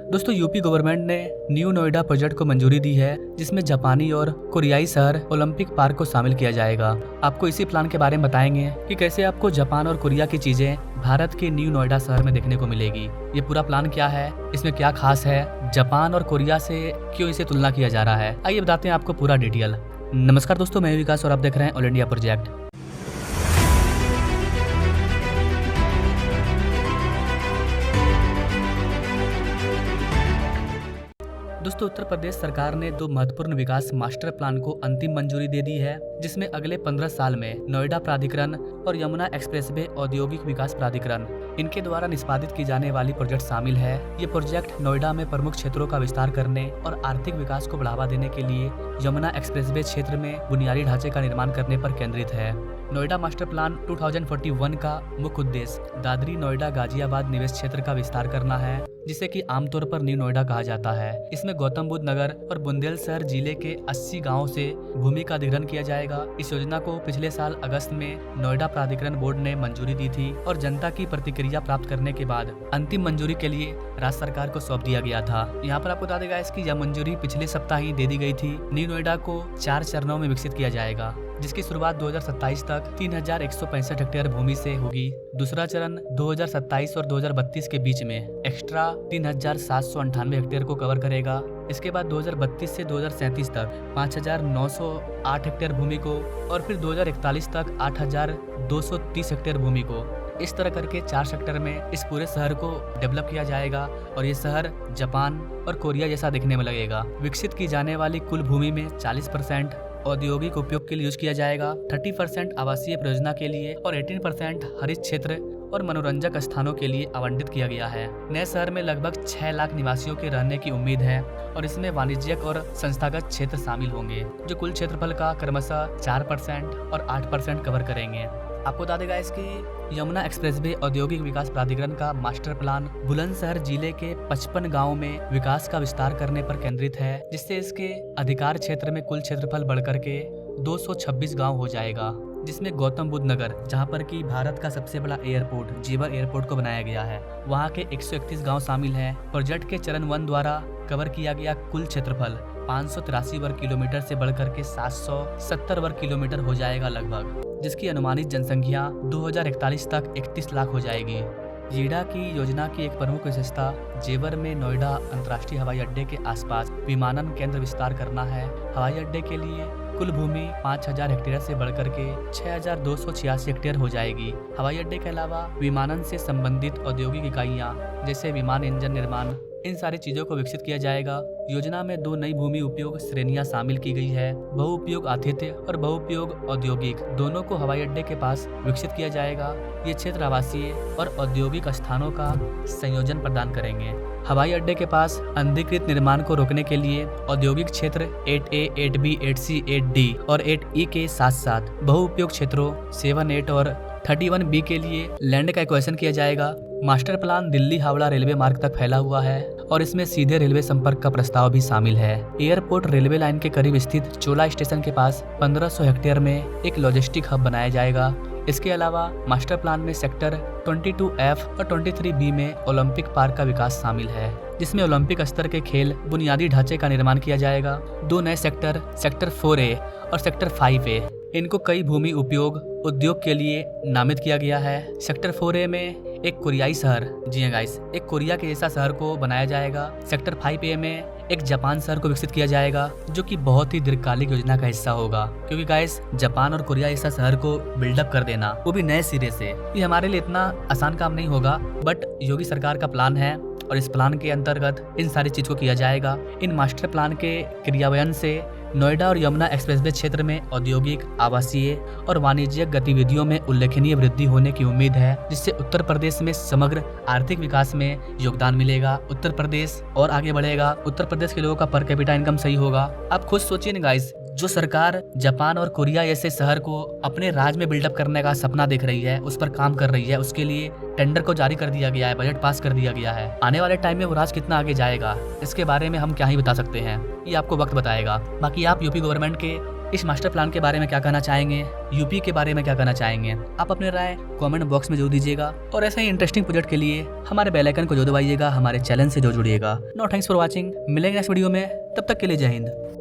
दोस्तों UP government ने new Noida project को मंजूरी दी है, जिसमें जापानी और कोरियाई शहर ओलंपिक पार्क को शामिल किया जाएगा। आपको इसी प्लान के बारे में बताएंगे कि कैसे आपको जापान और कोरिया की चीजें भारत के न्यू नोएडा शहर में देखने को मिलेगी। ये पूरा प्लान क्या है, इसमें क्या खास है, जापान और कोरिया से क्यों इसे तुलना किया जा रहा है, आइए बताते हैं आपको पूरा डिटेल। नमस्कार दोस्तों, मैं विकास और आप देख रहे हैं ऑल इंडिया प्रोजेक्ट। दोस्तों उत्तर प्रदेश सरकार ने दो महत्वपूर्ण विकास मास्टर प्लान को अंतिम मंजूरी दे दी है, जिसमें अगले 15 साल में नोएडा प्राधिकरण और यमुना एक्सप्रेसवे औद्योगिक विकास प्राधिकरण इनके द्वारा निष्पादित की जाने वाली प्रोजेक्ट शामिल है। ये प्रोजेक्ट नोएडा में प्रमुख क्षेत्रों का विस्तार करने और आर्थिक विकास को बढ़ावा देने के लिए यमुना एक्सप्रेसवे क्षेत्र में बुनियादी ढांचे का निर्माण करने पर केंद्रित है। नोएडा मास्टर प्लान 2041 का मुख्य उद्देश्य दादरी नोएडा गाजियाबाद निवेश क्षेत्र का विस्तार करना है, जिसे कि आमतौर पर न्यू नोएडा कहा जाता है। इसमें गौतम बुद्ध नगर और बुंदेलशहर जिले के 80 गांवों से भूमि का अधिग्रहण किया जाएगा। इस योजना को पिछले साल अगस्त में नोएडा प्राधिकरण बोर्ड ने मंजूरी दी थी और जनता की प्रतिक्रिया प्राप्त करने के बाद अंतिम मंजूरी के लिए राज्य सरकार को सौंप दिया गया था। यहाँ पर आपको बता देगा इसकी यह मंजूरी पिछले सप्ताह ही दे दी गई थी। न्यू नोएडा को 4 चरणों में विकसित किया जाएगा, जिसकी शुरुआत 2027 तक 3165 हेक्टेयर भूमि से होगी। दूसरा चरण 2027 और 2032 के बीच में एक्स्ट्रा 3798 हेक्टेयर को कवर करेगा। इसके बाद 2032 से 2037 तक 5908 हेक्टेयर भूमि को और फिर 2041 तक 8230 हेक्टेयर भूमि को। इस तरह करके 4 सेक्टर में इस पूरे शहर को डेवलप किया जाएगा और ये शहर जापान और कोरिया जैसा दिखने में लगेगा। विकसित की जाने वाली कुल भूमि में 40% औद्योगिक उपयोग के लिए यूज किया जाएगा, 30% आवासीय परियोजना के लिए और 18% हरित क्षेत्र और मनोरंजक स्थानों के लिए आवंटित किया गया है। नए शहर में लगभग 6 लाख निवासियों के रहने की उम्मीद है और इसमें वाणिज्यिक और संस्थागत क्षेत्र शामिल होंगे, जो कुल क्षेत्रफल का क्रमशः 4% और 8% कवर करेंगे। आपको बता देगा इसकी यमुना एक्सप्रेसवे औद्योगिक विकास प्राधिकरण का मास्टर प्लान बुलंदशहर जिले के 55 गांवों में विकास का विस्तार करने पर केंद्रित है, जिससे इसके अधिकार क्षेत्र में कुल क्षेत्रफल बढ़कर के 226 गांव हो जाएगा, जिसमें गौतम बुद्ध नगर, जहां पर कि भारत का सबसे बड़ा एयरपोर्ट जेवर एयरपोर्ट को बनाया गया है, वहां के 131 गांव शामिल हैं। प्रोजेक्ट के चरण 1 द्वारा कवर किया गया कुल क्षेत्रफल 583 वर्ग किलोमीटर से बढ़कर के 770 वर्ग किलोमीटर हो जाएगा लगभग, जिसकी अनुमानित जनसंख्या 2041 तक 31 लाख हो जाएगी। जीडा की योजना की एक प्रमुख विशेषता जेवर में नोएडा अंतर्राष्ट्रीय हवाई अड्डे के आसपास विमानन केंद्र विस्तार करना है। हवाई अड्डे के लिए कुल भूमि 5000 हेक्टेयर से बढ़कर के 6286 हेक्टेयर हो जाएगी। हवाई अड्डे के अलावा विमानन से संबंधित औद्योगिक इकाइयां जैसे विमान इंजन निर्माण, इन सारी चीजों को विकसित किया जाएगा। योजना में 2 नई भूमि उपयोग श्रेणियां शामिल की गई है, बहुउपयोग आतिथ्य और बहुउपयोग औद्योगिक, दोनों को हवाई अड्डे के पास विकसित किया जाएगा। ये क्षेत्र आवासीय और औद्योगिक स्थानों का संयोजन प्रदान करेंगे। हवाई अड्डे के पास अनधिकृत निर्माण को रोकने के लिए औद्योगिक क्षेत्र 8A, 8B, 8C, 8D और 8E के साथ साथ बहुउपयोग क्षेत्रों 7, 8 और 31B के लिए लैंड का एक्वेशन किया जाएगा। Master plan Delhi Howrah railway मार्ग तक फैला हुआ है और इसमें सीधे रेलवे संपर्क का प्रस्ताव भी शामिल है। एयरपोर्ट रेलवे लाइन के करीब स्थित चोला स्टेशन के पास 1500 हेक्टेयर में एक लॉजिस्टिक हब बनाया जाएगा। इसके अलावा मास्टर प्लान में सेक्टर 22F और 23B में ओलंपिक पार्क का विकास शामिल है, जिसमें ओलंपिक स्तर के खेल बुनियादी ढांचे का निर्माण किया जाएगा। 2 नए सेक्टर 4A और सेक्टर 5A, इनको कई भूमि उपयोग उद्योग के लिए नामित किया गया है। सेक्टर 4A में एक कोरियाई शहर, जी हाँ गाइस, एक कोरिया के जैसा शहर को बनाया जाएगा। सेक्टर 5A में एक जापान शहर को विकसित किया जाएगा, जो कि बहुत ही दीर्घकालिक योजना का हिस्सा होगा, क्योंकि गाइस जापान और कोरिया जैसा शहर को बिल्डअप कर देना, वो भी नए सिरे से, ये हमारे लिए इतना आसान काम नहीं होगा। बट योगी सरकार का प्लान है और इस प्लान के अंतर्गत इन सारी चीज को किया जाएगा। इन मास्टर प्लान के क्रियान्वयन से नोएडा और यमुना एक्सप्रेसवे क्षेत्र में औद्योगिक, आवासीय और वाणिज्यिक गतिविधियों में उल्लेखनीय वृद्धि होने की उम्मीद है, जिससे उत्तर प्रदेश में समग्र आर्थिक विकास में योगदान मिलेगा। उत्तर प्रदेश और आगे बढ़ेगा, उत्तर प्रदेश के लोगों का पर कैपिटा इनकम सही होगा। आप खुद सोचिए ना गाइस, जो सरकार जापान और कोरिया जैसे शहर को अपने राज्य में बिल्डअप करने का सपना देख रही है, उस पर काम कर रही है, उसके लिए टेंडर को जारी कर दिया गया है, बजट पास कर दिया गया है। आने वाले टाइम में वो राज्य कितना आगे जाएगा, इसके बारे में हम क्या ही बता सकते हैं, ये आपको वक्त बताएगा। बाकी आप यूपी गवर्नमेंट के इस मास्टर प्लान के बारे में क्या कहना चाहेंगे, यूपी के बारे में क्या कहना चाहेंगे, आप अपने राय कमेंट बॉक्स में जरूर दीजिएगा। और ऐसे ही इंटरेस्टिंग प्रोजेक्ट के लिए हमारे बेल आइकन को जो दबाइएगा, हमारे चैनल से जो जुड़िएगा। No thanks for watching. मिलेंगे नेक्स्ट वीडियो में, तब तक के लिए जय हिंद।